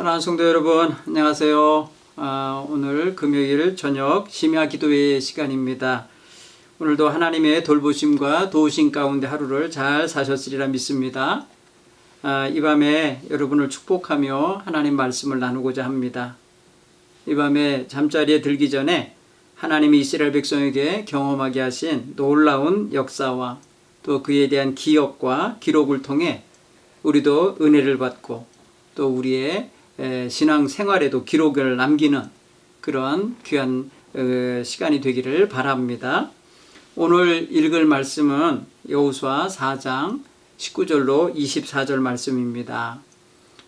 사랑하는 성도 여러분, 안녕하세요. 오늘 금요일 저녁 심야 기도회 시간입니다. 오늘도 하나님의 돌보심과 도우심 가운데 하루를 잘 사셨으리라 믿습니다. 이 밤에 여러분을 축복하며 하나님 말씀을 나누고자 합니다. 이 밤에 잠자리에 들기 전에 하나님이 이스라엘 백성에게 경험하게 하신 놀라운 역사와 또 그에 대한 기억과 기록을 통해 우리도 은혜를 받고 또 우리의 신앙 생활에도 기록을 남기는 그런 귀한 시간이 되기를 바랍니다. 오늘 읽을 말씀은 여호수아 4장 19절로 24절 말씀입니다.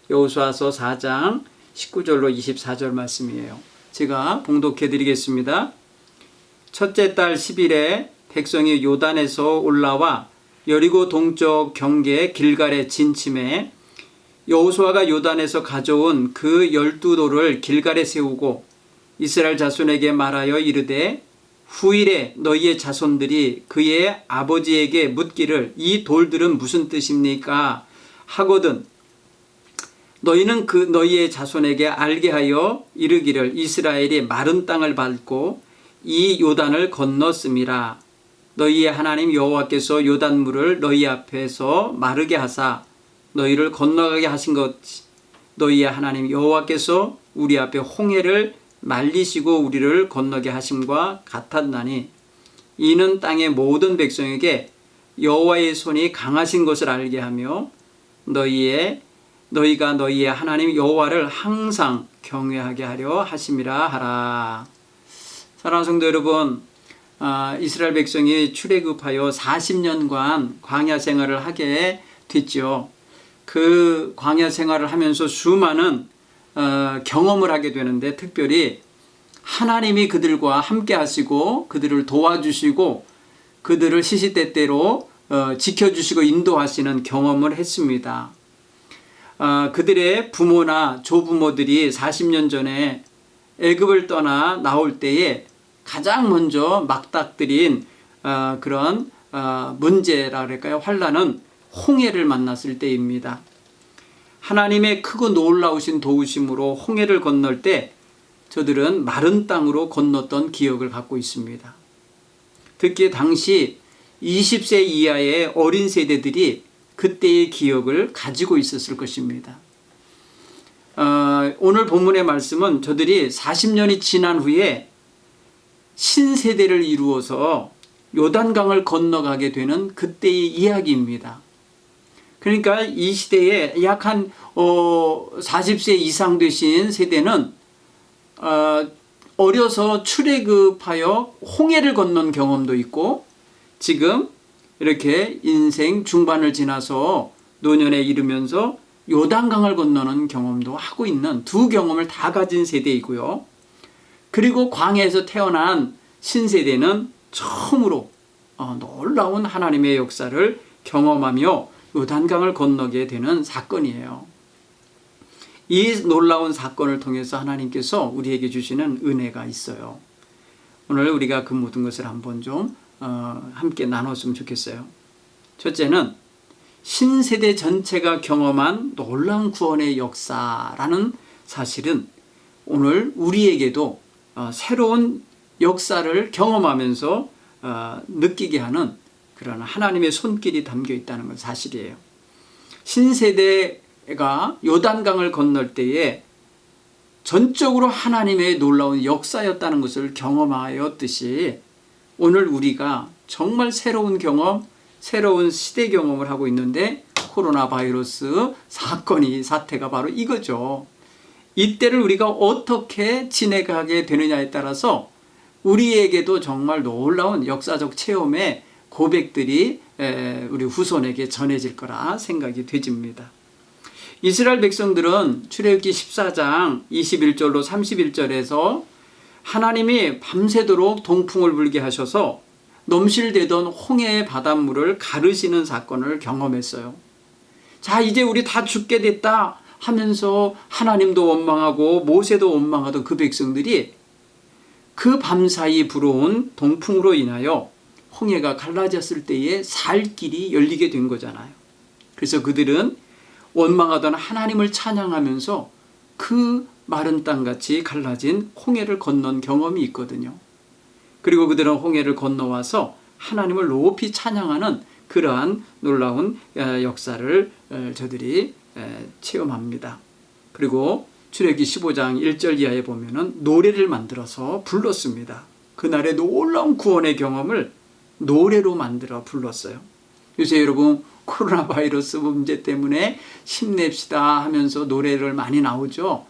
여호수아서 4장 19절로 24절 말씀이에요. 제가 봉독해 드리겠습니다. 첫째 달 10일에 백성이 요단에서 올라와 여리고 동쪽 경계 길갈에 진침해 여호수아가 요단에서 가져온 그 12돌을 길갈에 세우고 이스라엘 자손에게 말하여 이르되 후일에 너희의 자손들이 그의 아버지에게 묻기를 이 돌들은 무슨 뜻입니까 하거든 너희는 너희의 자손에게 알게 하여 이르기를 이스라엘이 마른 땅을 밟고 이 요단을 건넜음이라. 너희의 하나님 여호와께서 요단물을 너희 앞에서 마르게 하사 너희를 건너가게 하신 것 너희의 하나님 여호와께서 우리 앞에 홍해를 말리시고 우리를 건너게 하심과 같았나니 이는 땅의 모든 백성에게 여호와의 손이 강하신 것을 알게 하며 너희가 너희의 하나님 여호와를 항상 경외하게 하려 하심이라 하라. 사랑하는 성도 여러분, 이스라엘 백성이 출애굽하여 40년간 광야 생활을 하게 됐죠. 그 광야 생활을 하면서 수많은 경험을 하게 되는데 특별히 하나님이 그들과 함께 하시고 그들을 도와주시고 그들을 시시때때로 지켜주시고 인도하시는 경험을 했습니다. 그들의 부모나 조부모들이 40년 전에 애굽을 떠나 나올 때에 가장 먼저 막닥들인 그런 문제라 그럴까요? 환난은 홍해를 만났을 때입니다. 하나님의 크고 놀라우신 도우심으로 홍해를 건널 때 저들은 마른 땅으로 건넜던 기억을 갖고 있습니다. 특히 당시 20세 이하의 어린 세대들이 그때의 기억을 가지고 있었을 것입니다. 오늘 본문의 말씀은 저들이 40년이 지난 후에 신세대를 이루어서 요단강을 건너가게 되는 그때의 이야기입니다. 그러니까 이 시대에 약 한 40세 이상 되신 세대는 어려서 출애굽하여 홍해를 건넌 경험도 있고 지금 이렇게 인생 중반을 지나서 노년에 이르면서 요단강을 건너는 경험도 하고 있는 두 경험을 다 가진 세대이고요. 그리고 광야에서 태어난 신세대는 처음으로 놀라운 하나님의 역사를 경험하며 요단강을 건너게 되는 사건이에요. 이 놀라운 사건을 통해서 하나님께서 우리에게 주시는 은혜가 있어요. 오늘 우리가 그 모든 것을 한번 좀 함께 나눴으면 좋겠어요. 첫째는 신세대 전체가 경험한 놀라운 구원의 역사라는 사실은 오늘 우리에게도 새로운 역사를 경험하면서 느끼게 하는 그런 하나님의 손길이 담겨 있다는 건 사실이에요. 신세대가 요단강을 건널 때에 전적으로 하나님의 놀라운 역사였다는 것을 경험하였듯이 오늘 우리가 정말 새로운 경험, 새로운 시대 경험을 하고 있는데 코로나 바이러스 사태가 바로 이거죠. 이때를 우리가 어떻게 지내가게 되느냐에 따라서 우리에게도 정말 놀라운 역사적 체험의 고백들이 우리 후손에게 전해질 거라 생각이 되집니다. 이스라엘 백성들은 출애굽기 14장 21절로 31절에서 하나님이 밤새도록 동풍을 불게 하셔서 넘실대던 홍해의 바닷물을 가르시는 사건을 경험했어요. 자, 이제 우리 다 죽게 됐다 하면서 하나님도 원망하고 모세도 원망하던 그 백성들이 그 밤사이 불어온 동풍으로 인하여 홍해가 갈라졌을 때에 살 길이 열리게 된 거잖아요. 그래서 그들은 원망하던 하나님을 찬양하면서 그 마른 땅같이 갈라진 홍해를 건넌 경험이 있거든요. 그리고 그들은 홍해를 건너와서 하나님을 높이 찬양하는 그러한 놀라운 역사를 저들이 체험합니다. 그리고 출애굽기 15장 1절 이하에 보면은 노래를 만들어서 불렀습니다. 그날의 놀라운 구원의 경험을 노래로 만들어 불렀어요. 요새 여러분 코로나 바이러스 문제 때문에 힘냅시다 하면서 노래를 많이 나오죠.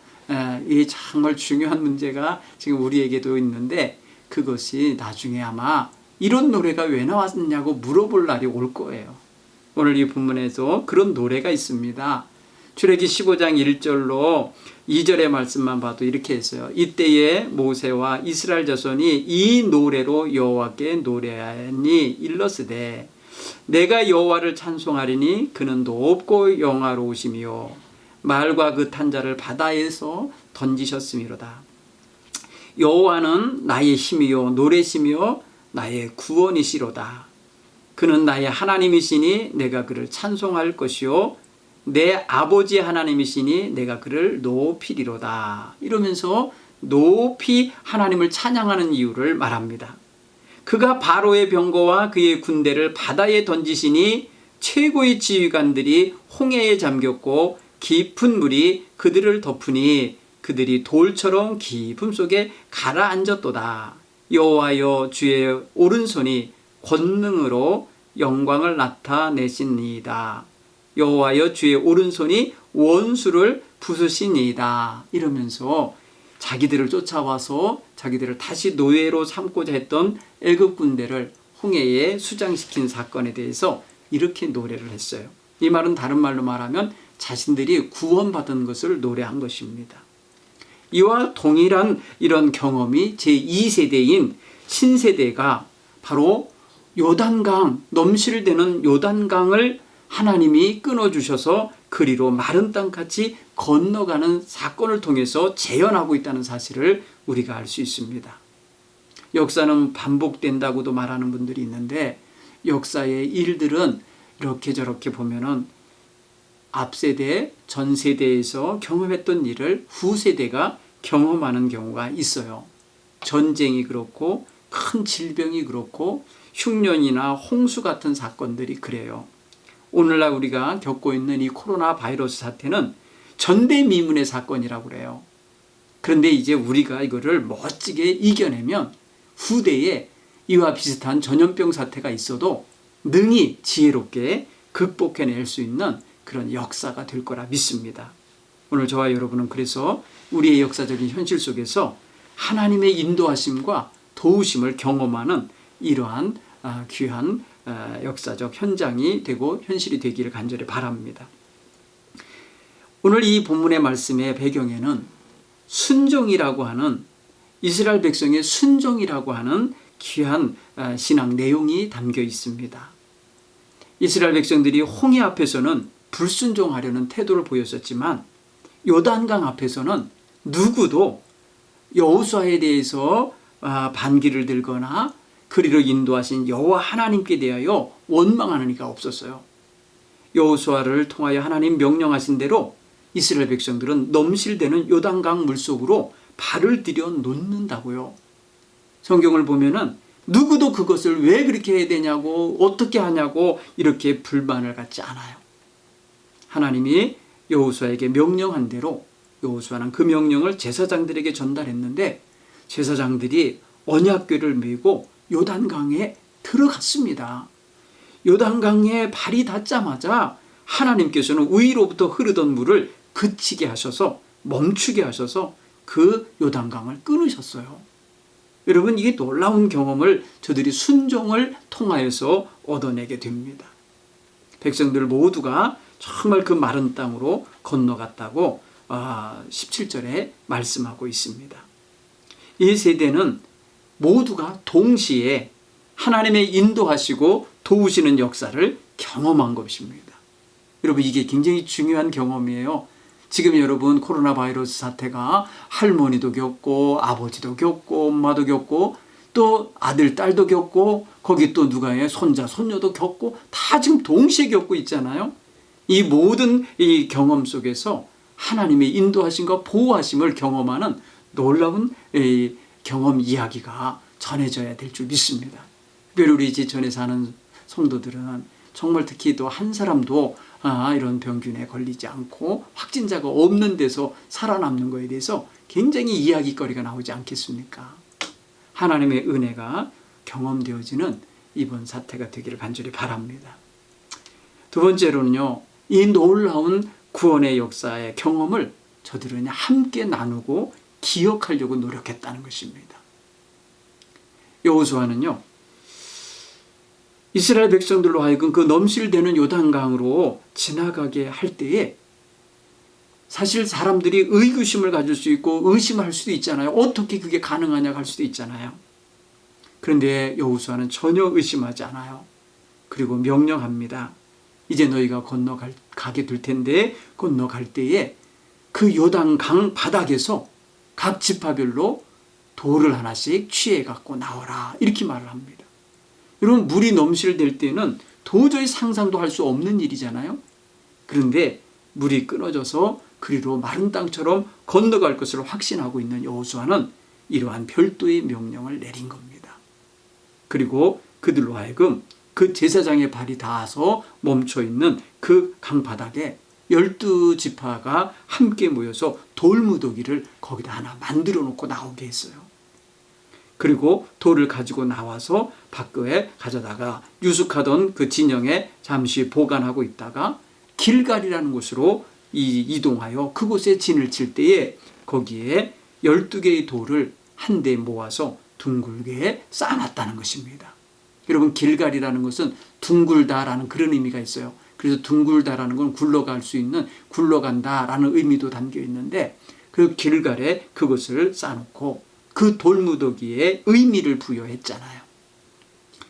이 정말 중요한 문제가 지금 우리에게도 있는데 그것이 나중에 아마 이런 노래가 왜 나왔냐고 물어볼 날이 올 거예요. 오늘 이 본문에서 그런 노래가 있습니다. 출애굽기 15장 1절로 2절의 말씀만 봐도 이렇게 했어요. 이때에 모세와 이스라엘 자손이 이 노래로 여호와께 노래하니 일러스되 내가 여호와를 찬송하리니 그는 높고 영화로우시며 말과 그 탄자를 바다에서 던지셨음이로다. 여호와는 나의 힘이요 노래시며 나의 구원이시로다. 그는 나의 하나님이시니 내가 그를 찬송할 것이요 내 아버지 하나님이시니 내가 그를 높이리로다. 이러면서 높이 하나님을 찬양하는 이유를 말합니다. 그가 바로의 병거와 그의 군대를 바다에 던지시니 최고의 지휘관들이 홍해에 잠겼고 깊은 물이 그들을 덮으니 그들이 돌처럼 깊음 속에 가라앉았도다. 여호와여 주의 오른손이 권능으로 영광을 나타내시니이다. 여호와여 주의 오른손이 원수를 부수시니이다. 이러면서 자기들을 쫓아와서 자기들을 다시 노예로 삼고자 했던 애굽 군대를 홍해에 수장시킨 사건에 대해서 이렇게 노래를 했어요. 이 말은 다른 말로 말하면 자신들이 구원받은 것을 노래한 것입니다. 이와 동일한 이런 경험이 제2세대인 신세대가 바로 요단강, 넘실대는 요단강을 하나님이 끊어주셔서 그리로 마른 땅같이 건너가는 사건을 통해서 재현하고 있다는 사실을 우리가 알 수 있습니다. 역사는 반복된다고도 말하는 분들이 있는데 역사의 일들은 이렇게 저렇게 보면은 앞세대, 전세대에서 경험했던 일을 후세대가 경험하는 경우가 있어요. 전쟁이 그렇고 큰 질병이 그렇고 흉년이나 홍수 같은 사건들이 그래요. 오늘날 우리가 겪고 있는 이 코로나 바이러스 사태는 전대미문의 사건이라고 그래요. 그런데 이제 우리가 이거를 멋지게 이겨내면 후대에 이와 비슷한 전염병 사태가 있어도 능히 지혜롭게 극복해낼 수 있는 그런 역사가 될 거라 믿습니다. 오늘 저와 여러분은 그래서 우리의 역사적인 현실 속에서 하나님의 인도하심과 도우심을 경험하는 이러한 귀한 역사적 현장이 되고 현실이 되기를 간절히 바랍니다. 오늘 이 본문의 말씀의 배경에는 순종이라고 하는 이스라엘 백성의 순종이라고 하는 귀한 신앙 내용이 담겨 있습니다. 이스라엘 백성들이 홍해 앞에서는 불순종하려는 태도를 보였었지만 요단강 앞에서는 누구도 여호수아에 대해서 반기를 들거나 그리로 인도하신 여호와 하나님께 대하여 원망하는 이가 없었어요. 여호수아를 통하여 하나님 명령하신 대로 이스라엘 백성들은 넘실대는 요단강 물속으로 발을 들여 놓는다고요. 성경을 보면은 누구도 그것을 왜 그렇게 해야 되냐고 어떻게 하냐고 이렇게 불만을 갖지 않아요. 하나님이 여호수아에게 명령한 대로 여호수아는 그 명령을 제사장들에게 전달했는데 제사장들이 언약궤를 메고 요단강에 들어갔습니다. 요단강에 발이 닿자마자 하나님께서는 위로부터 흐르던 물을 그치게 하셔서 멈추게 하셔서 그 요단강을 끊으셨어요. 여러분 이게 놀라운 경험을 저들이 순종을 통하여서 얻어내게 됩니다. 백성들 모두가 정말 그 마른 땅으로 건너갔다고 17절에 말씀하고 있습니다. 이 세대는 모두가 동시에 하나님의 인도하시고 도우시는 역사를 경험한 것입니다. 여러분 이게 굉장히 중요한 경험이에요. 지금 여러분 코로나 바이러스 사태가 할머니도 겪고 아버지도 겪고 엄마도 겪고 또 아들 딸도 겪고 거기 또 누가 해 손자 손녀도 겪고 다 지금 동시에 겪고 있잖아요. 이 모든 이 경험 속에서 하나님의 인도하심과 보호하심을 경험하는 놀라운 경험 이야기가 전해져야 될 줄 믿습니다. 특별히 우리 지천에 사는 성도들은 정말 특히 또 한 사람도 이런 병균에 걸리지 않고 확진자가 없는 데서 살아남는 것에 대해서 굉장히 이야기거리가 나오지 않겠습니까? 하나님의 은혜가 경험되어지는 이번 사태가 되기를 간절히 바랍니다. 두 번째로는요, 이 놀라운 구원의 역사의 경험을 저들은 함께 나누고 기억하려고 노력했다는 것입니다. 여호수아는요, 이스라엘 백성들로 하여금 그 넘실대는 요단강으로 지나가게 할 때에 사실 사람들이 의구심을 가질 수 있고 의심할 수도 있잖아요. 어떻게 그게 가능하냐고 할 수도 있잖아요. 그런데 여호수아는 전혀 의심하지 않아요. 그리고 명령합니다. 이제 너희가 가게 될 텐데 건너갈 때에 그 요단강 바닥에서 각 지파별로 돌을 하나씩 취해 갖고 나오라, 이렇게 말을 합니다. 여러분, 물이 넘실될 때는 도저히 상상도 할 수 없는 일이잖아요. 그런데 물이 끊어져서 그리로 마른 땅처럼 건너갈 것을 확신하고 있는 여호수아는 이러한 별도의 명령을 내린 겁니다. 그리고 그들로 하여금 그 제사장의 발이 닿아서 멈춰있는 그 강바닥에 12지파가 함께 모여서 돌무더기를 거기다 하나 만들어 놓고 나오게 했어요. 그리고 돌을 가지고 나와서 밖에 가져다가 유숙하던 그 진영에 잠시 보관하고 있다가 길갈이라는 곳으로 이동하여 그곳에 진을 칠 때에 거기에 12개의 돌을 한데 모아서 둥글게 쌓아놨다는 것입니다. 여러분, 길갈이라는 것은 둥글다라는 그런 의미가 있어요. 그래서 둥글다라는 건 굴러갈 수 있는, 굴러간다라는 의미도 담겨 있는데, 그 길갈에 그것을 쌓아놓고 그 돌무더기에 의미를 부여했잖아요.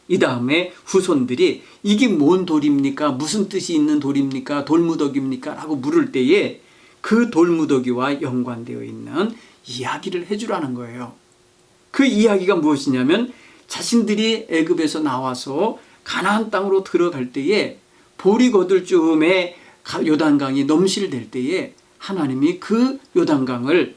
이 다음에 후손들이 이게 뭔 돌입니까? 무슨 뜻이 있는 돌입니까? 돌무더기입니까? 라고 물을 때에 그 돌무더기와 연관되어 있는 이야기를 해주라는 거예요. 그 이야기가 무엇이냐면 자신들이 애굽에서 나와서 가나안 땅으로 들어갈 때에 보리 거둘 즈음에 요단강이 넘실될 때에 하나님이 그 요단강을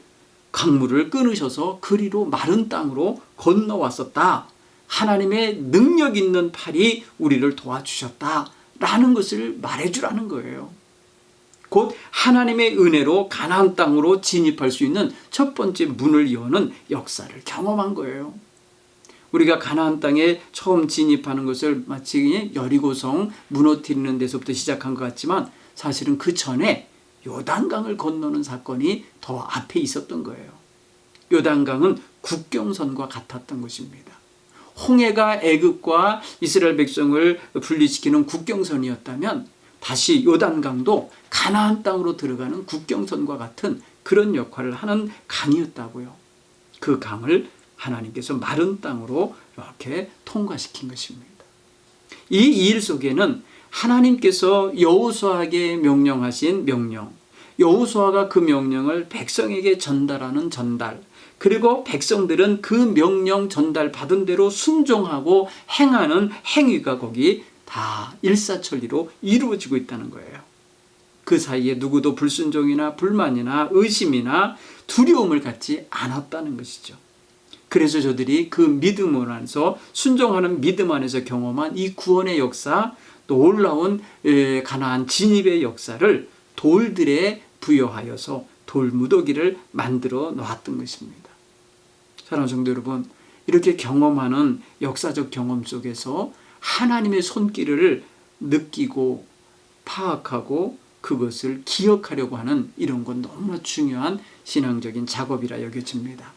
강물을 끊으셔서 그리로 마른 땅으로 건너왔었다. 하나님의 능력 있는 팔이 우리를 도와주셨다라는 것을 말해주라는 거예요. 곧 하나님의 은혜로 가나안 땅으로 진입할 수 있는 첫 번째 문을 여는 역사를 경험한 거예요. 우리가 가나안 땅에 처음 진입하는 것을 마치 여리고성 무너뜨리는 데서부터 시작한 것 같지만 사실은 그 전에 요단강을 건너는 사건이 더 앞에 있었던 거예요. 요단강은 국경선과 같았던 것입니다. 홍해가 애굽과 이스라엘 백성을 분리시키는 국경선이었다면 다시 요단강도 가나안 땅으로 들어가는 국경선과 같은 그런 역할을 하는 강이었다고요. 그 강을 하나님께서 마른 땅으로 이렇게 통과시킨 것입니다. 이 일 속에는 하나님께서 여호수아에게 명령하신 명령, 여호수아가 그 명령을 백성에게 전달하는 전달, 그리고 백성들은 그 명령 전달 받은 대로 순종하고 행하는 행위가 거기 다 일사천리로 이루어지고 있다는 거예요. 그 사이에 누구도 불순종이나 불만이나 의심이나 두려움을 갖지 않았다는 것이죠. 그래서 저들이 그 믿음 안에서, 순종하는 믿음 안에서 경험한 이 구원의 역사, 놀라운 가나안 진입의 역사를 돌들에 부여하여서 돌무더기를 만들어 놓았던 것입니다. 사랑하는 성도 여러분, 이렇게 경험하는 역사적 경험 속에서 하나님의 손길을 느끼고 파악하고 그것을 기억하려고 하는 이런 건 너무나 중요한 신앙적인 작업이라 여겨집니다.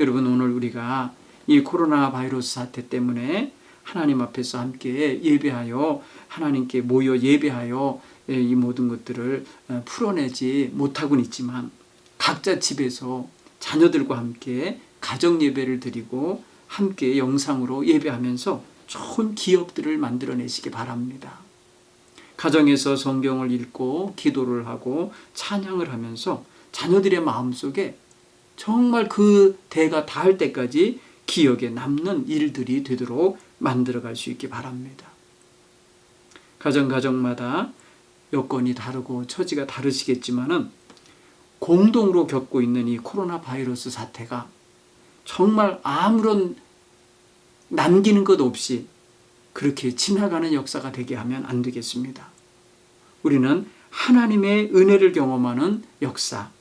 여러분, 오늘 우리가 이 코로나 바이러스 사태 때문에 하나님 앞에서 함께 예배하여 하나님께 모여 예배하여 이 모든 것들을 풀어내지 못하고는 있지만 각자 집에서 자녀들과 함께 가정 예배를 드리고 함께 영상으로 예배하면서 좋은 기억들을 만들어내시기 바랍니다. 가정에서 성경을 읽고 기도를 하고 찬양을 하면서 자녀들의 마음속에 정말 그 대가 닿을 때까지 기억에 남는 일들이 되도록 만들어갈 수 있기 바랍니다. 가정마다 여건이 다르고 처지가 다르시겠지만은 공동으로 겪고 있는 이 코로나 바이러스 사태가 정말 아무런 남기는 것 없이 그렇게 지나가는 역사가 되게 하면 안 되겠습니다. 우리는 하나님의 은혜를 경험하는 역사,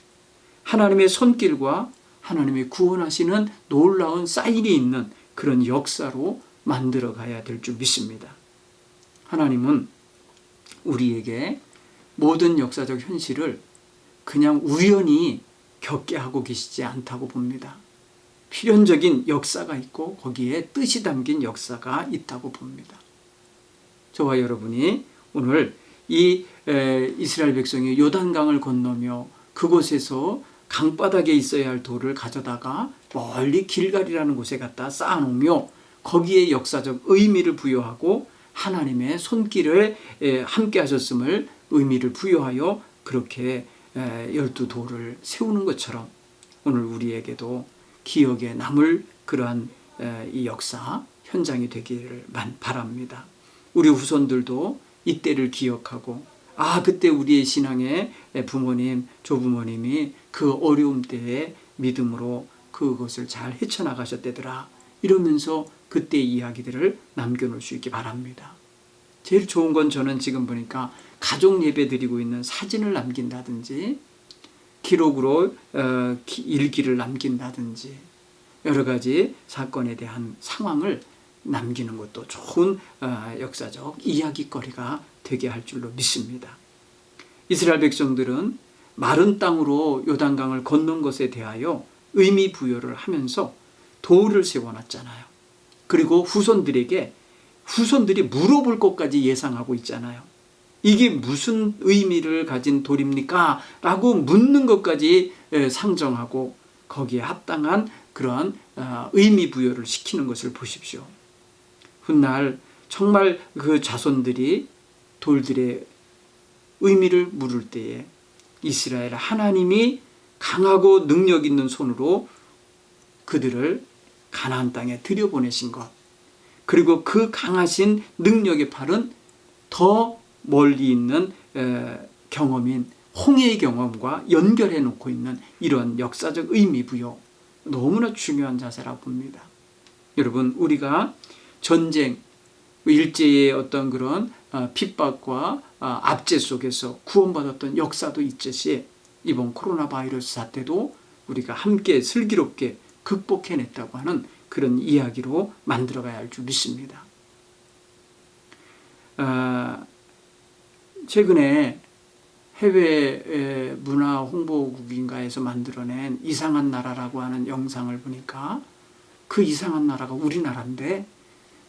하나님의 손길과 하나님의 구원하시는 놀라운 사인이 있는 그런 역사로 만들어 가야 될 줄 믿습니다. 하나님은 우리에게 모든 역사적 현실을 그냥 우연히 겪게 하고 계시지 않다고 봅니다. 필연적인 역사가 있고 거기에 뜻이 담긴 역사가 있다고 봅니다. 저와 여러분이 오늘 이 이스라엘 백성이 요단강을 건너며 그곳에서 강바닥에 있어야 할 돌을 가져다가 멀리 길갈이라는 곳에 갖다 쌓아놓으며 거기에 역사적 의미를 부여하고 하나님의 손길을 함께 하셨음을 의미를 부여하여 그렇게 12돌을 세우는 것처럼 오늘 우리에게도 기억에 남을 그러한 이 역사 현장이 되기를 바랍니다. 우리 후손들도 이때를 기억하고 그때 우리의 신앙의 부모님, 조부모님이 그 어려움 때에 믿음으로 그것을 잘 헤쳐나가셨대더라 이러면서 그때의 이야기들을 남겨놓을 수 있기 바랍니다. 제일 좋은 건 저는 지금 보니까 가족 예배 드리고 있는 사진을 남긴다든지 기록으로 일기를 남긴다든지 여러 가지 사건에 대한 상황을 남기는 것도 좋은 역사적 이야기거리가 되게 할 줄로 믿습니다. 이스라엘 백성들은 마른 땅으로 요단강을 건넌 것에 대하여 의미 부여를 하면서 돌을 세워놨잖아요. 그리고 후손들이 물어볼 것까지 예상하고 있잖아요. 이게 무슨 의미를 가진 돌입니까? 라고 묻는 것까지 상정하고 거기에 합당한 그런 의미 부여를 시키는 것을 보십시오. 훗날 정말 그 자손들이 돌들의 의미를 물을 때에 이스라엘 하나님이 강하고 능력 있는 손으로 그들을 가나안 땅에 들여보내신 것, 그리고 그 강하신 능력의 팔은 더 멀리 있는 경험인 홍해의 경험과 연결해 놓고 있는 이런 역사적 의미 부여, 너무나 중요한 자세라고 봅니다. 여러분, 우리가 전쟁, 일제의 어떤 그런 핍박과 압제 속에서 구원받았던 역사도 있듯이 이번 코로나 바이러스 사태도 우리가 함께 슬기롭게 극복해냈다고 하는 그런 이야기로 만들어가야 할 줄 믿습니다. 최근에 해외 문화 홍보국인가에서 만들어낸 이상한 나라라고 하는 영상을 보니까 그 이상한 나라가 우리나라인데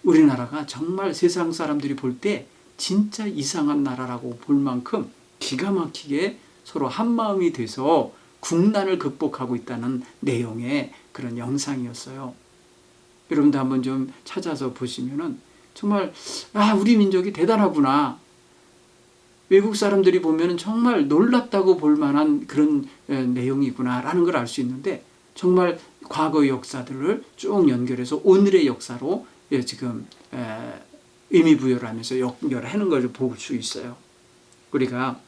우리나라가 정말 세상 사람들이 볼 때 진짜 이상한 나라라고 볼 만큼 기가 막히게 서로 한마음이 돼서 국난을 극복하고 있다는 내용의 그런 영상이었어요. 여러분도 한번 좀 찾아서 보시면은 정말 우리 민족이 대단하구나. 외국 사람들이 보면은 정말 놀랍다고 볼 만한 그런 내용이구나라는 걸 알 수 있는데 정말 과거의 역사들을 쭉 연결해서 오늘의 역사로 지금 의미 부여를 하면서 연결하는 걸 볼 수 있어요. 우리가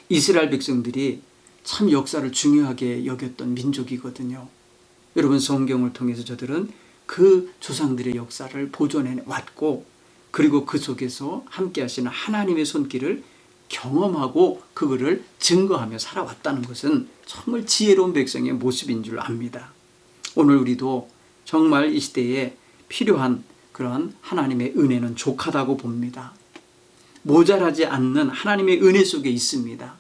이스라엘 백성들이 참 역사를 중요하게 여겼던 민족이거든요. 여러분, 성경을 통해서 저들은 그 조상들의 역사를 보존해 왔고 그리고 그 속에서 함께 하시는 하나님의 손길을 경험하고 그거를 증거하며 살아왔다는 것은 정말 지혜로운 백성의 모습인 줄 압니다. 오늘 우리도 정말 이 시대에 필요한 그런 하나님의 은혜는 족하다고 봅니다. 모자라지 않는 하나님의 은혜 속에 있습니다.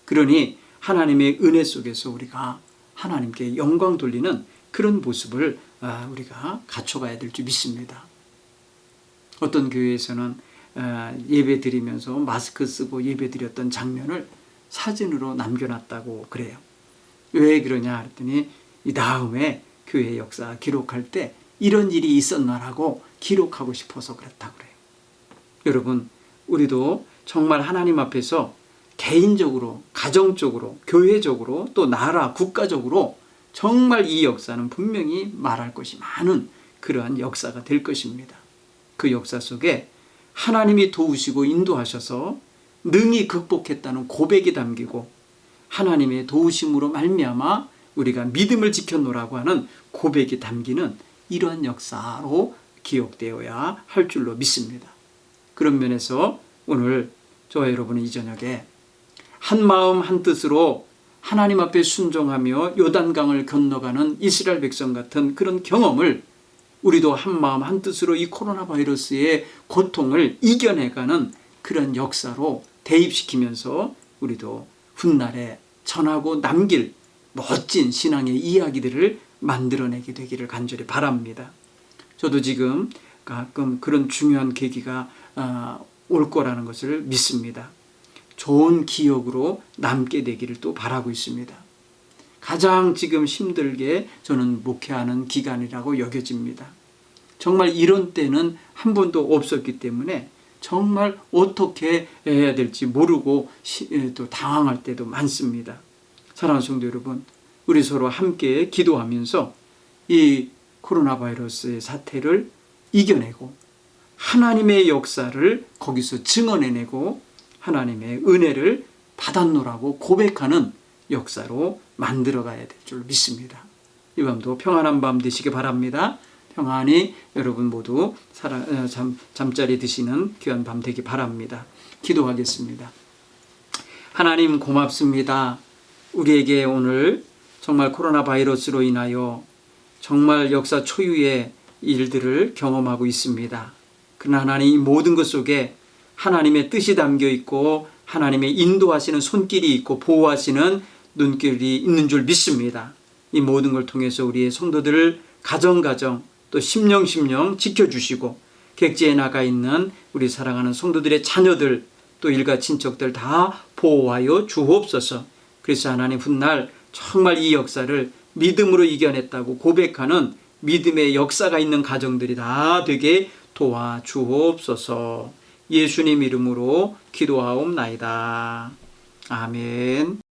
그러니 하나님의 은혜 속에서 우리가 하나님께 영광 돌리는 그런 모습을 우리가 갖춰가야 될 줄 믿습니다. 어떤 교회에서는 예배 드리면서 마스크 쓰고 예배 드렸던 장면을 사진으로 남겨놨다고 그래요. 왜 그러냐 했더니 이 다음에 교회 역사 기록할 때 이런 일이 있었나라고 기록하고 싶어서 그렇다고 그래요. 여러분, 우리도 정말 하나님 앞에서 개인적으로, 가정적으로, 교회적으로, 또 나라, 국가적으로 정말 이 역사는 분명히 말할 것이 많은 그러한 역사가 될 것입니다. 그 역사 속에 하나님이 도우시고 인도하셔서 능히 극복했다는 고백이 담기고 하나님의 도우심으로 말미암아 우리가 믿음을 지켰노라고 하는 고백이 담기는 이러한 역사로 기억되어야 할 줄로 믿습니다. 그런 면에서 오늘 저와 여러분은 이 저녁에 한 마음 한 뜻으로 하나님 앞에 순종하며 요단강을 건너가는 이스라엘 백성 같은 그런 경험을 우리도 한 마음 한 뜻으로 이 코로나 바이러스의 고통을 이겨내가는 그런 역사로 대입시키면서 우리도 훗날에 전하고 남길 멋진 신앙의 이야기들을 만들어내게 되기를 간절히 바랍니다. 저도 지금 가끔 그런 중요한 계기가 올 거라는 것을 믿습니다. 좋은 기억으로 남게 되기를 또 바라고 있습니다. 가장 지금 힘들게 저는 목회하는 기간이라고 여겨집니다. 정말 이런 때는 한 번도 없었기 때문에 정말 어떻게 해야 될지 모르고 또 당황할 때도 많습니다. 사랑하는 성도 여러분, 우리 서로 함께 기도하면서 이 코로나 바이러스의 사태를 이겨내고 하나님의 역사를 거기서 증언해내고 하나님의 은혜를 받았노라고 고백하는 역사로 만들어가야 될 줄 믿습니다. 이 밤도 평안한 밤 되시기 바랍니다. 평안히 여러분 모두 잠자리 드시는 귀한 밤 되기 바랍니다. 기도하겠습니다. 하나님 고맙습니다. 우리에게 오늘 정말 코로나 바이러스로 인하여 정말 역사 초유의 일들을 경험하고 있습니다. 그러나 하나님 이 모든 것 속에 하나님의 뜻이 담겨 있고 하나님의 인도하시는 손길이 있고 보호하시는 눈길이 있는 줄 믿습니다. 이 모든 걸 통해서 우리의 성도들을 가정 또 심령 지켜주시고 객지에 나가 있는 우리 사랑하는 성도들의 자녀들 또 일가 친척들 다 보호하여 주옵소서. 그래서 하나님 훗날 정말 이 역사를 믿음으로 이겨냈다고 고백하는 믿음의 역사가 있는 가정들이 다 되게 도와주옵소서. 예수님 이름으로 기도하옵나이다. 아멘.